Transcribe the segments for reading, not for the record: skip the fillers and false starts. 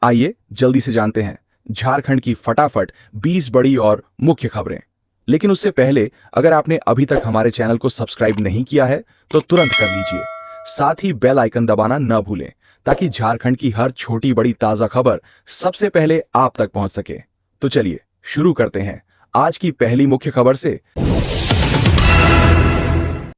आइए जल्दी से जानते हैं झारखंड की फटाफट 20 बड़ी और मुख्य खबरें। लेकिन उससे पहले अगर आपने अभी तक हमारे चैनल को सब्सक्राइब नहीं किया है तो तुरंत कर लीजिए। साथ ही बेल आइकन दबाना न भूलें ताकि झारखंड की हर छोटी बड़ी ताजा खबर सबसे पहले आप तक पहुंच सके। तो चलिए शुरू करते हैं आज की पहली मुख्य खबर से।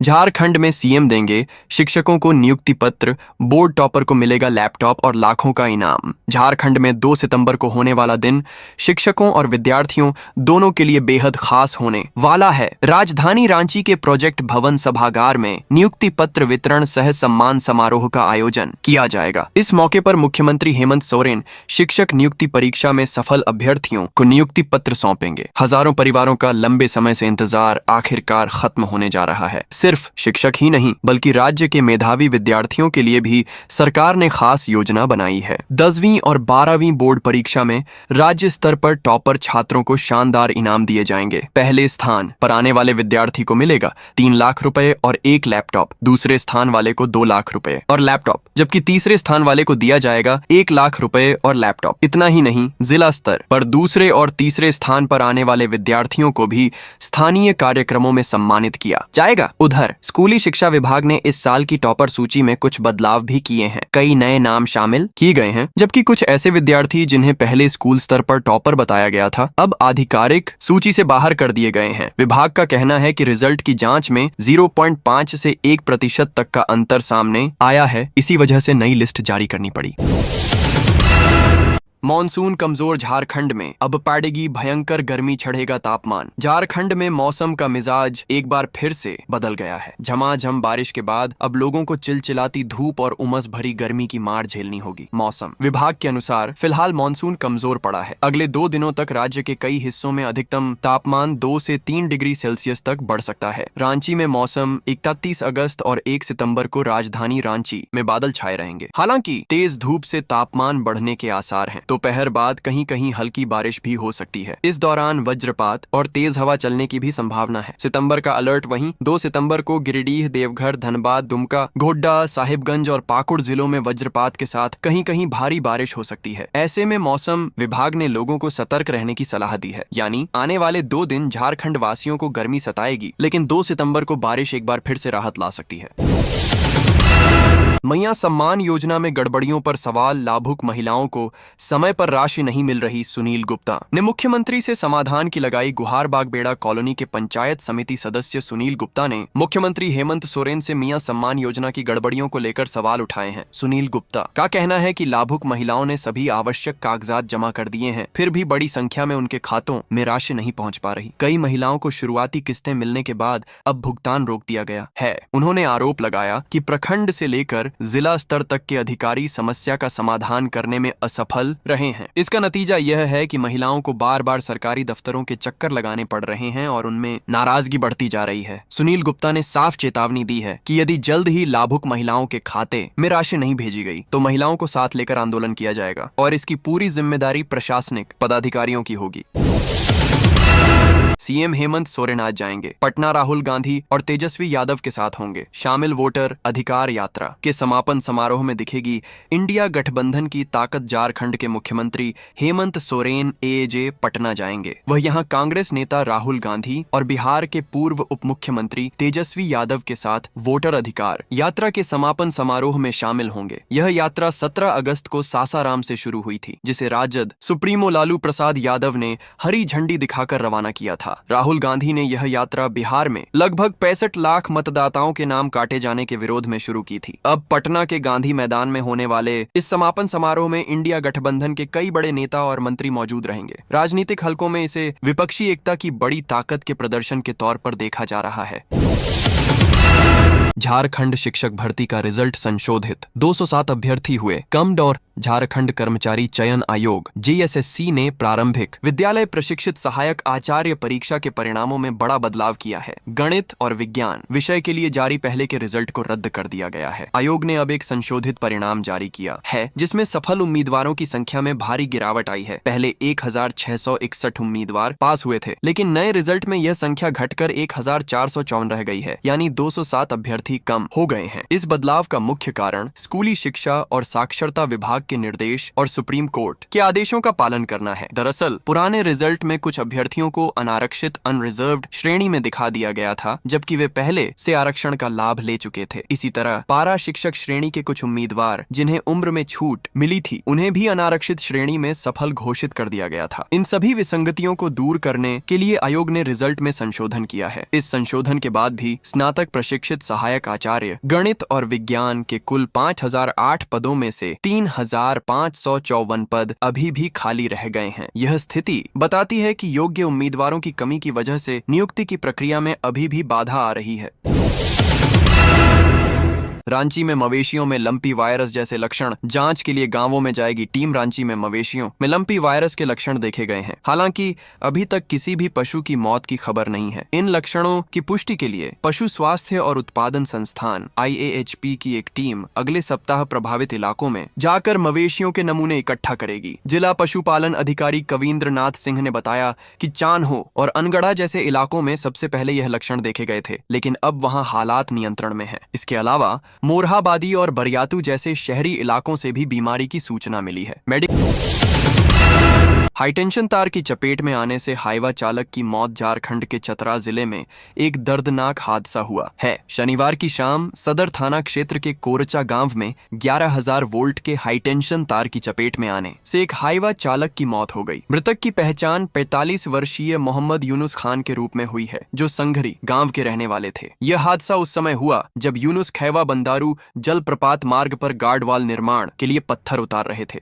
झारखंड में सीएम देंगे शिक्षकों को नियुक्ति पत्र, बोर्ड टॉपर को मिलेगा लैपटॉप और लाखों का इनाम। झारखंड में 2 सितंबर को होने वाला दिन शिक्षकों और विद्यार्थियों दोनों के लिए बेहद खास होने वाला है। राजधानी रांची के प्रोजेक्ट भवन सभागार में नियुक्ति पत्र वितरण सह सम्मान समारोह का आयोजन किया जाएगा। इस मौके पर मुख्यमंत्री हेमंत सोरेन शिक्षक नियुक्ति परीक्षा में सफल अभ्यर्थियों को नियुक्ति पत्र सौंपेंगे। हजारों परिवारों का लंबे समय से इंतजार आखिरकार खत्म होने जा रहा है। सिर्फ शिक्षक ही नहीं बल्कि राज्य के मेधावी विद्यार्थियों के लिए भी सरकार ने खास योजना बनाई है। 10वीं और 12वीं बोर्ड परीक्षा में राज्य स्तर पर टॉपर छात्रों को शानदार इनाम दिए जाएंगे। पहले स्थान पर आने वाले विद्यार्थी को मिलेगा 3 लाख रुपए और 1 लैपटॉप, दूसरे स्थान वाले को 2 लाख रुपए और लैपटॉप, जबकि तीसरे स्थान वाले को दिया जाएगा 1 लाख रुपए और लैपटॉप। इतना ही नहीं, जिला स्तर पर दूसरे और तीसरे स्थान पर आने वाले विद्यार्थियों को भी स्थानीय कार्यक्रमों में सम्मानित किया जाएगा। उधर स्कूली शिक्षा विभाग ने इस साल की टॉपर सूची में कुछ बदलाव भी किए हैं। कई नए नाम शामिल किए गए हैं, जबकि कुछ ऐसे विद्यार्थी जिन्हें पहले स्कूल स्तर पर टॉपर बताया गया था अब आधिकारिक सूची से बाहर कर दिए गए हैं। विभाग का कहना है कि रिजल्ट की जांच में 0.5 से 1% तक का अंतर सामने आया है, इसी वजह से नई लिस्ट जारी करनी पड़ी। मॉनसून कमजोर झारखंड में अब पड़ेगी भयंकर गर्मी, चढ़ेगा तापमान। झारखंड में मौसम का मिजाज एक बार फिर से बदल गया है। झमाझम बारिश के बाद अब लोगों को चिलचिलाती धूप और उमस भरी गर्मी की मार झेलनी होगी। मौसम विभाग के अनुसार फिलहाल मॉनसून कमजोर पड़ा है। अगले 2 दिनों तक राज्य के कई हिस्सों में अधिकतम तापमान 2 से 3 डिग्री सेल्सियस तक बढ़ सकता है। रांची में मौसम 31 अगस्त और 1 सितंबर को राजधानी रांची में बादल छाए रहेंगे। हालांकि तेज धूप से तापमान बढ़ने के आसार हैं। दोपहर बाद कहीं कहीं हल्की बारिश भी हो सकती है। इस दौरान वज्रपात और तेज हवा चलने की भी संभावना है। सितंबर का अलर्ट वहीं 2 सितंबर को गिरिडीह, देवघर, धनबाद, दुमका, गोड्डा, साहिबगंज और पाकुड़ जिलों में वज्रपात के साथ कहीं कहीं भारी बारिश हो सकती है। ऐसे में मौसम विभाग ने लोगों को सतर्क रहने की सलाह दी है। यानी आने वाले 2 दिन झारखंड वासियों को गर्मी सताएगी, लेकिन 2 सितंबर को बारिश एक बार फिर से राहत ला सकती है। मैया सम्मान योजना में गड़बड़ियों पर सवाल, लाभुक महिलाओं को समय पर राशि नहीं मिल रही। सुनील गुप्ता ने मुख्यमंत्री से समाधान की लगाई गुहार बागबेड़ा कॉलोनी के पंचायत समिति सदस्य सुनील गुप्ता ने मुख्यमंत्री हेमंत सोरेन से मियां सम्मान योजना की गड़बड़ियों को लेकर सवाल उठाए हैं। सुनील गुप्ता का कहना है कि लाभुक महिलाओं ने सभी आवश्यक कागजात जमा कर दिए हैं, फिर भी बड़ी संख्या में उनके खातों में राशि नहीं पहुंच पा रही। कई महिलाओं को शुरुआती किस्तें मिलने के बाद अब भुगतान रोक दिया गया है। उन्होंने आरोप लगाया कि प्रखंड से लेकर जिला स्तर तक के अधिकारी समस्या का समाधान करने में असफल रहे हैं। इसका नतीजा यह है कि महिलाओं को बार बार सरकारी दफ्तरों के चक्कर लगाने पड़ रहे हैं और उनमें नाराजगी बढ़ती जा रही है। सुनील गुप्ता ने साफ चेतावनी दी है कि यदि जल्द ही लाभुक महिलाओं के खाते में राशि नहीं भेजी गई तो महिलाओं को साथ लेकर आंदोलन किया जाएगा और इसकी पूरी जिम्मेदारी प्रशासनिक पदाधिकारियों की होगी। सीएम हेमंत सोरेन आज जाएंगे पटना। राहुल गांधी और तेजस्वी यादव के साथ होंगे शामिल। वोटर अधिकार यात्रा के समापन समारोह में दिखेगी इंडिया गठबंधन की ताकत। झारखंड के मुख्यमंत्री हेमंत सोरेन एजे पटना जाएंगे। वह यहां कांग्रेस नेता राहुल गांधी और बिहार के पूर्व उप मुख्यमंत्री तेजस्वी यादव के साथ वोटर अधिकार यात्रा के समापन समारोह में शामिल होंगे। यह यात्रा 17 अगस्त को सासाराम से शुरू हुई थी, जिसे राजद सुप्रीमो लालू प्रसाद यादव ने हरी झंडी दिखाकर रवाना किया था। राहुल गांधी ने यह यात्रा बिहार में लगभग 65 लाख मतदाताओं के नाम काटे जाने के विरोध में शुरू की थी। अब पटना के गांधी मैदान में होने वाले इस समापन समारोह में इंडिया गठबंधन के कई बड़े नेता और मंत्री मौजूद रहेंगे। राजनीतिक हलकों में इसे विपक्षी एकता की बड़ी ताकत के प्रदर्शन के तौर पर देखा जा रहा है। झारखंड शिक्षक भर्ती का रिजल्ट संशोधित, 207 अभ्यर्थी हुए कम। और झारखंड कर्मचारी चयन आयोग जेएसएससी ने प्रारंभिक विद्यालय प्रशिक्षित सहायक आचार्य परीक्षा के परिणामों में बड़ा बदलाव किया है। गणित और विज्ञान विषय के लिए जारी पहले के रिजल्ट को रद्द कर दिया गया है। आयोग ने अब एक संशोधित परिणाम जारी किया है, जिसमें सफल उम्मीदवारों की संख्या में भारी गिरावट आई है। पहले 1661 उम्मीदवार पास हुए थे, लेकिन नए रिजल्ट में यह संख्या घटकर 1454 रह गई है, यानी 207 अभ्यर्थी विद्यार्थी कम हो गए हैं। इस बदलाव का मुख्य कारण स्कूली शिक्षा और साक्षरता विभाग के निर्देश और सुप्रीम कोर्ट के आदेशों का पालन करना है। दरअसल पुराने रिजल्ट में कुछ अभ्यर्थियों को अनारक्षित अनरिजर्व्ड श्रेणी में दिखा दिया गया था, जबकि वे पहले से आरक्षण का लाभ ले चुके थे। इसी तरह पारा शिक्षक श्रेणी के कुछ उम्मीदवार जिन्हें उम्र में छूट मिली थी, उन्हें भी अनारक्षित श्रेणी में सफल घोषित कर दिया गया था। इन सभी विसंगतियों को दूर करने के लिए आयोग ने रिजल्ट में संशोधन किया है। इस संशोधन के बाद भी स्नातक प्रशिक्षित सहायक आचार्य गणित और विज्ञान के कुल 5008 पदों में से 3554 पद अभी भी खाली रह गए हैं। यह स्थिति बताती है कि योग्य उम्मीदवारों की कमी की वजह से नियुक्ति की प्रक्रिया में अभी भी बाधा आ रही है। रांची में मवेशियों में लंपी वायरस जैसे लक्षण जांच के लिए गांवों में जाएगी टीम। रांची में मवेशियों में लंपी वायरस के लक्षण देखे गए हैं। हालांकि अभी तक किसी भी पशु की मौत की खबर नहीं है। इन लक्षणों की पुष्टि के लिए पशु स्वास्थ्य और उत्पादन संस्थान IAHP की एक टीम अगले सप्ताह प्रभावित इलाकों में जाकर मवेशियों के नमूने इकट्ठा करेगी। जिला पशुपालन अधिकारी कविंद्र नाथ सिंह ने बताया कि चान्हो और अनगढ़ा जैसे इलाकों में सबसे पहले यह लक्षण देखे गए थे, लेकिन अब वहां हालात नियंत्रण में है। इसके अलावा मोरहाबादी और बरियातू जैसे शहरी इलाकों से भी बीमारी की सूचना मिली है। हाईटेंशन तार की चपेट में आने से हाईवा चालक की मौत। झारखंड के चतरा जिले में एक दर्दनाक हादसा हुआ है। शनिवार की शाम सदर थाना क्षेत्र के कोरचा गांव में 11,000 वोल्ट के हाईटेंशन तार की चपेट में आने से एक हाईवा चालक की मौत हो गई। मृतक की पहचान 45 वर्षीय मोहम्मद यूनुस खान के रूप में हुई है, जो संघरी गांव के रहने वाले थे। यह हादसा उस समय हुआ जब यूनुस खैवा बंदारू जलप्रपात मार्ग पर गार्ड वाल निर्माण के लिए पत्थर उतार रहे थे।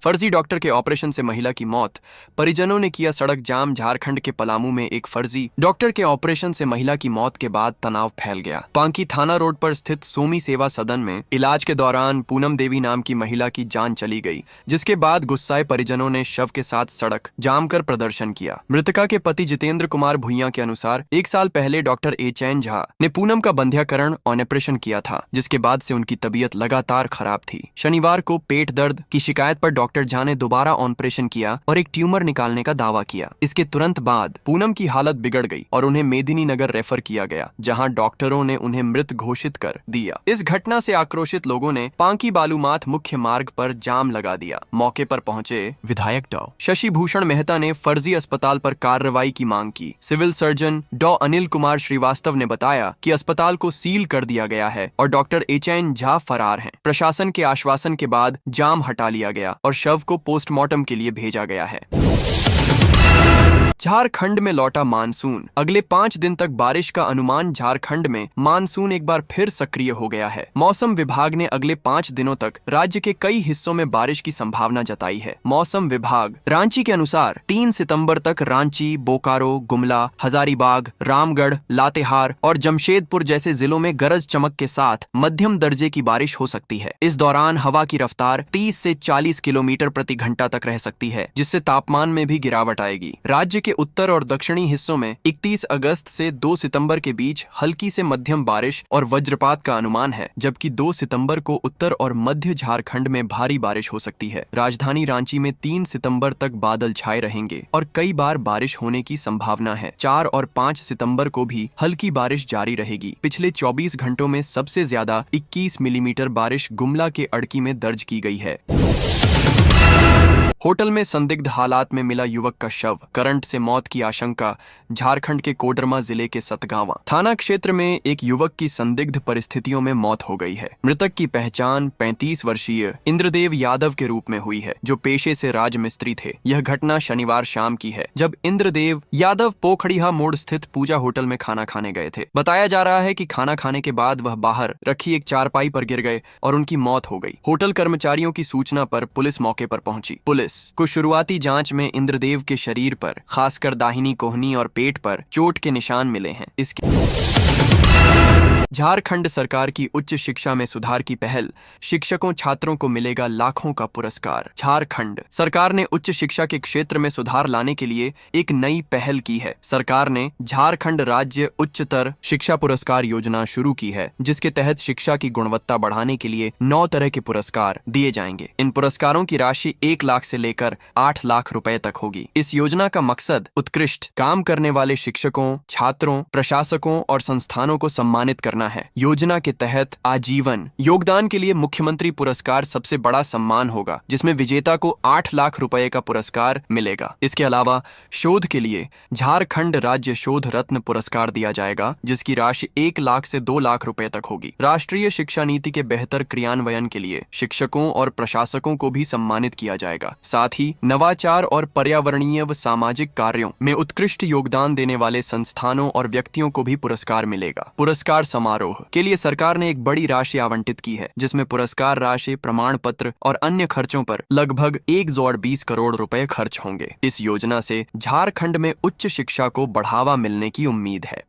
फर्जी डॉक्टर के ऑपरेशन से महिला की मौत। परिजनों ने किया सड़क जाम। झारखंड के पलामू में एक फर्जी डॉक्टर के ऑपरेशन से महिला की मौत के बाद तनाव फैल गया। पांकी थाना रोड पर स्थित सोमी सेवा सदन में इलाज के दौरान पूनम देवी नाम की महिला की जान चली गई, जिसके बाद गुस्साए परिजनों ने शव के साथ सड़क जाम कर प्रदर्शन किया। मृतका के पति जितेंद्र कुमार भुइयां के अनुसार 1 साल पहले डॉक्टर एचएन झा ने पूनम का बंध्याकरण और ऑपरेशन किया था, जिसके बाद से उनकी तबीयत लगातार खराब थी। शनिवार को पेट दर्द की शिकायत पर डॉक्टर झा ने दोबारा ऑपरेशन किया और एक ट्यूमर निकालने का दावा किया। इसके तुरंत बाद पूनम की हालत बिगड़ गई और उन्हें मेदिनी नगर रेफर किया गया, जहां डॉक्टरों ने उन्हें मृत घोषित कर दिया। इस घटना से आक्रोशित लोगों ने पांकी बालूमाथ मुख्य मार्ग पर जाम लगा दिया। मौके पर पहुंचे विधायक डॉ शशि भूषण मेहता ने फर्जी अस्पताल पर कार्रवाई की मांग की। सिविल सर्जन डॉ अनिल कुमार श्रीवास्तव ने बताया कि अस्पताल को सील कर दिया गया है और डॉक्टर एचएन झा फरार हैं। प्रशासन के आश्वासन के बाद जाम हटा लिया गया और शव को पोस्टमार्टम के लिए भेजा गया है। झारखंड में लौटा मानसून। अगले 5 दिन तक बारिश का अनुमान। झारखंड में मानसून एक बार फिर सक्रिय हो गया है। मौसम विभाग ने अगले 5 दिनों तक राज्य के कई हिस्सों में बारिश की संभावना जताई है। मौसम विभाग रांची के अनुसार 3 सितंबर तक रांची, बोकारो, गुमला, हजारीबाग, रामगढ़, लातेहार और जमशेदपुर जैसे जिलों में गरज चमक के साथ मध्यम दर्जे की बारिश हो सकती है। इस दौरान हवा की रफ्तार 30 से 40 किलोमीटर प्रति घंटा तक रह सकती है, जिससे तापमान में भी गिरावट आएगी। राज्य के उत्तर और दक्षिणी हिस्सों में 31 अगस्त से 2 सितंबर के बीच हल्की से मध्यम बारिश और वज्रपात का अनुमान है, जबकि 2 सितंबर को उत्तर और मध्य झारखंड में भारी बारिश हो सकती है। राजधानी रांची में 3 सितंबर तक बादल छाए रहेंगे और कई बार बारिश होने की संभावना है। 4 और 5 सितंबर को भी हल्की बारिश जारी रहेगी। पिछले 24 घंटों में सबसे ज्यादा 21 मिलीमीटर बारिश गुमला के अड़की में दर्ज की गई है। होटल में संदिग्ध हालात में मिला युवक का शव। करंट से मौत की आशंका। झारखंड के कोडरमा जिले के सतगावा थाना क्षेत्र में एक युवक की संदिग्ध परिस्थितियों में मौत हो गई है। मृतक की पहचान 35 वर्षीय इंद्रदेव यादव के रूप में हुई है, जो पेशे से राजमिस्त्री थे। यह घटना शनिवार शाम की है, जब इंद्रदेव यादव पोखड़िया मोड़ स्थित पूजा होटल में खाना खाने गए थे। बताया जा रहा है कि खाना खाने के बाद वह बाहर रखी एक चारपाई पर गिर गए और उनकी मौत हो गई। होटल कर्मचारियों की सूचना पर पुलिस मौके पर पहुंची। पुलिस को शुरुआती जांच में इंद्रदेव के शरीर पर, खासकर दाहिनी कोहनी और पेट पर चोट के निशान मिले हैं। इसके झारखंड सरकार की उच्च शिक्षा में सुधार की पहल, शिक्षकों छात्रों को मिलेगा लाखों का पुरस्कार। झारखंड सरकार ने उच्च शिक्षा के क्षेत्र में सुधार लाने के लिए एक नई पहल की है। सरकार ने झारखंड राज्य उच्चतर शिक्षा पुरस्कार योजना शुरू की है, जिसके तहत शिक्षा की गुणवत्ता बढ़ाने के लिए 9 तरह के पुरस्कार दिए जाएंगे। इन पुरस्कारों की राशि 1 लाख से लेकर 8 लाख रुपए तक होगी। इस योजना का मकसद उत्कृष्ट काम करने वाले शिक्षकों, छात्रों, प्रशासकों और संस्थानों को सम्मानित करना है। योजना के तहत आजीवन योगदान के लिए मुख्यमंत्री पुरस्कार सबसे बड़ा सम्मान होगा, जिसमें विजेता को 8 लाख रुपए का पुरस्कार मिलेगा। इसके अलावा शोध के लिए झारखंड राज्य शोध रत्न पुरस्कार दिया जाएगा, जिसकी राशि 1 लाख से 2 लाख रुपए तक होगी। राष्ट्रीय शिक्षा नीति के बेहतर क्रियान्वयन के लिए शिक्षकों और प्रशासकों को भी सम्मानित किया जाएगा। साथ ही नवाचार और पर्यावरणीय व सामाजिक कार्यों में उत्कृष्ट योगदान देने वाले संस्थानों और व्यक्तियों को भी पुरस्कार मिलेगा। पुरस्कार समारोह के लिए सरकार ने एक बड़ी राशि आवंटित की है, जिसमें पुरस्कार राशि, प्रमाण पत्र और अन्य खर्चों पर लगभग 120 करोड़ रुपए खर्च होंगे। इस योजना से झारखंड में उच्च शिक्षा को बढ़ावा मिलने की उम्मीद है।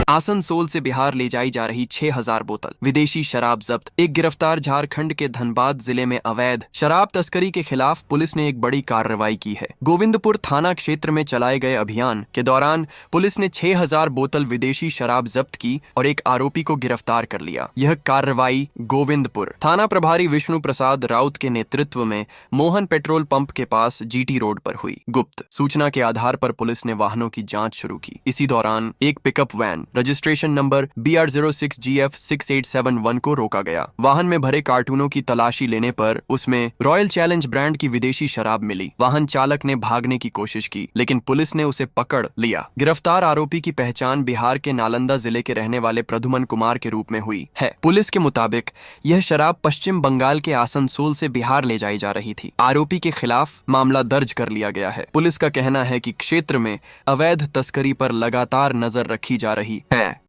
आसनसोल से बिहार ले जाई जा रही 6000 बोतल विदेशी शराब जब्त। एक गिरफ्तार झारखंड के धनबाद जिले में अवैध शराब तस्करी के खिलाफ पुलिस ने एक बड़ी कार्रवाई की है। गोविंदपुर थाना क्षेत्र में चलाए गए अभियान के दौरान पुलिस ने 6000 बोतल विदेशी शराब जब्त की और एक आरोपी को गिरफ्तार कर लिया। यह कार्रवाई गोविंदपुर थाना प्रभारी विष्णु प्रसाद राउत के नेतृत्व में मोहन पेट्रोल पंप के पास जीटी रोड पर हुई। गुप्त सूचना के आधार पर पुलिस ने वाहनों की जांच शुरू की। इसी दौरान एक pickup van registration number BR06GF6871 को रोका गया। वाहन में भरे कार्टूनों की तलाशी लेने पर उसमें रॉयल चैलेंज ब्रांड की विदेशी शराब मिली। वाहन चालक ने भागने की कोशिश की, लेकिन पुलिस ने उसे पकड़ लिया। गिरफ्तार आरोपी की पहचान बिहार के नालंदा जिले के रहने वाले प्रद्युमन कुमार के रूप में हुई है। पुलिस के मुताबिक यह शराब पश्चिम बंगाल के आसनसोल से बिहार ले जाई जा रही थी। आरोपी के खिलाफ मामला दर्ज कर लिया गया है। पुलिस का कहना है कि क्षेत्र में अवैध तस्करी पर लगातार नजर रखी जा रही है।